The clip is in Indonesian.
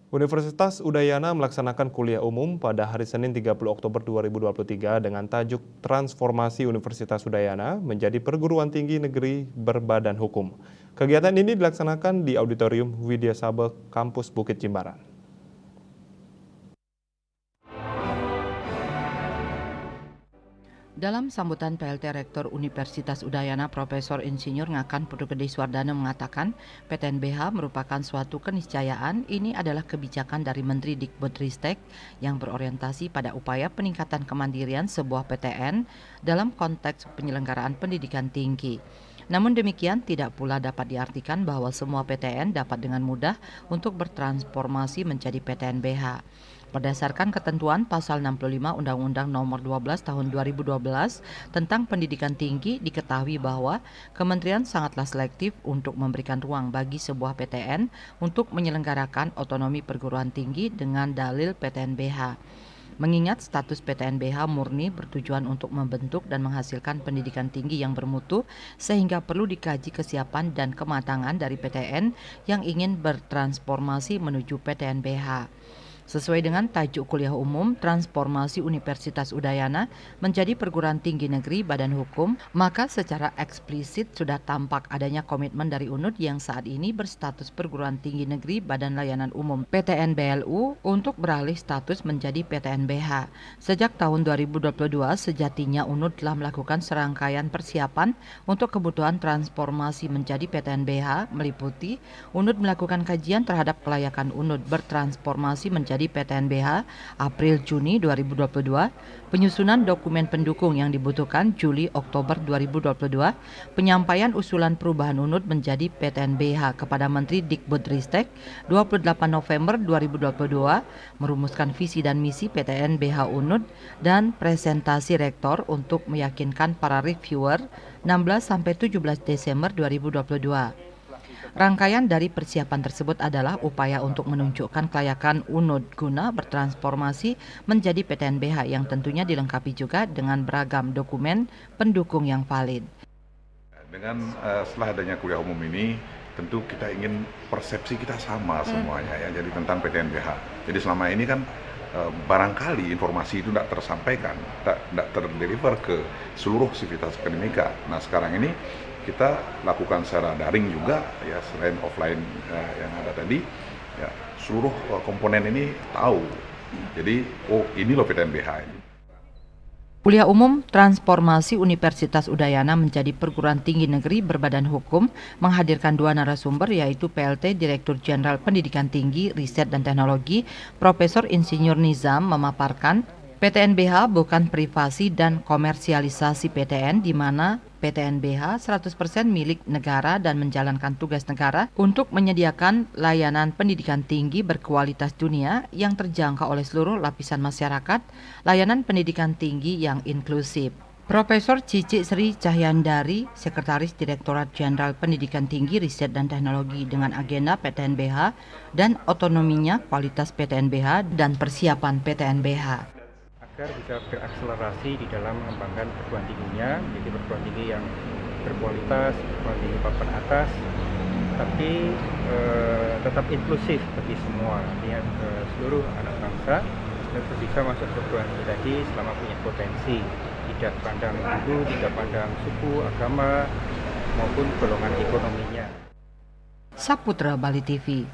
Universitas Udayana melaksanakan kuliah umum pada hari Senin 30 Oktober 2023 dengan tajuk Transformasi Universitas Udayana menjadi perguruan tinggi negeri berbadan hukum. Kegiatan ini dilaksanakan di Auditorium Widya Sabeh, Kampus Bukit Jimbaran. Dalam sambutan PLT Rektor Universitas Udayana, Profesor Insinyur Ngakan Pudukedi Swardana mengatakan PTNBH merupakan suatu keniscayaan. Ini adalah kebijakan dari Menteri Dikbudristek yang berorientasi pada upaya peningkatan kemandirian sebuah PTN dalam konteks penyelenggaraan pendidikan tinggi. Namun demikian tidak pula dapat diartikan bahwa semua PTN dapat dengan mudah untuk bertransformasi menjadi PTNBH. Berdasarkan ketentuan pasal 65 Undang-Undang Nomor 12 Tahun 2012 tentang pendidikan tinggi, diketahui bahwa Kementerian sangatlah selektif untuk memberikan ruang bagi sebuah PTN untuk menyelenggarakan otonomi perguruan tinggi dengan dalil PTNBH. Mengingat status PTNBH murni bertujuan untuk membentuk dan menghasilkan pendidikan tinggi yang bermutu, sehingga perlu dikaji kesiapan dan kematangan dari PTN yang ingin bertransformasi menuju PTNBH. Sesuai dengan tajuk kuliah umum Transformasi Universitas Udayana menjadi perguruan tinggi negeri badan hukum, maka secara eksplisit sudah tampak adanya komitmen dari UNUD yang saat ini berstatus perguruan tinggi negeri badan layanan umum PTN-BLU untuk beralih status menjadi PTN-BH. Sejak tahun 2022 sejatinya UNUD telah melakukan serangkaian persiapan untuk kebutuhan transformasi menjadi PTN-BH, meliputi UNUD melakukan kajian terhadap kelayakan UNUD bertransformasi menjadi PTNBH April-Juni 2022, penyusunan dokumen pendukung yang dibutuhkan Juli-Oktober 2022, penyampaian usulan perubahan UNUD menjadi PTNBH kepada Menteri Dikbudristek 28 November 2022, merumuskan visi dan misi PTNBH UNUD, dan presentasi rektor untuk meyakinkan para reviewer 16-17 Desember 2022. Rangkaian dari persiapan tersebut adalah upaya untuk menunjukkan kelayakan UNUD guna bertransformasi menjadi PTNBH yang tentunya dilengkapi juga dengan beragam dokumen pendukung yang valid. Dengan setelah adanya kuliah umum ini, tentu kita ingin persepsi kita sama semuanya ya, jadi tentang PTNBH. Jadi selama ini kan barangkali informasi itu tidak tersampaikan, tidak terdeliver ke seluruh sivitas akademika. Nah sekarang ini kita lakukan secara daring juga ya, selain offline yang ada tadi ya, seluruh komponen ini tahu. Jadi oh ini loh PTNBH ini. Kuliah umum Transformasi Universitas Udayana menjadi perguruan tinggi negeri berbadan hukum menghadirkan dua narasumber, yaitu PLT Direktur Jenderal Pendidikan Tinggi, Riset dan Teknologi, Profesor Insinyur Nizam memaparkan PTNBH bukan privasi dan komersialisasi PTN, di mana PTNBH 100% milik negara dan menjalankan tugas negara untuk menyediakan layanan pendidikan tinggi berkualitas dunia yang terjangkau oleh seluruh lapisan masyarakat, layanan pendidikan tinggi yang inklusif. Profesor Cici Sri Cahyandari, Sekretaris Direktorat Jenderal Pendidikan Tinggi, Riset dan Teknologi, dengan agenda PTNBH dan otonominya, kualitas PTNBH, dan persiapan PTNBH. Agar bisa berakselerasi di dalam mengembangkan perguruan tingginya menjadi perguruan tinggi yang berkualitas, perguruan tinggi papan atas, tapi tetap inklusif bagi semua, artinya seluruh anak bangsa tetap bisa masuk perguruan tinggi tadi selama punya potensi, tidak pandang bulu, tidak pandang suku, agama maupun golongan ekonominya. Saputra Bali TV.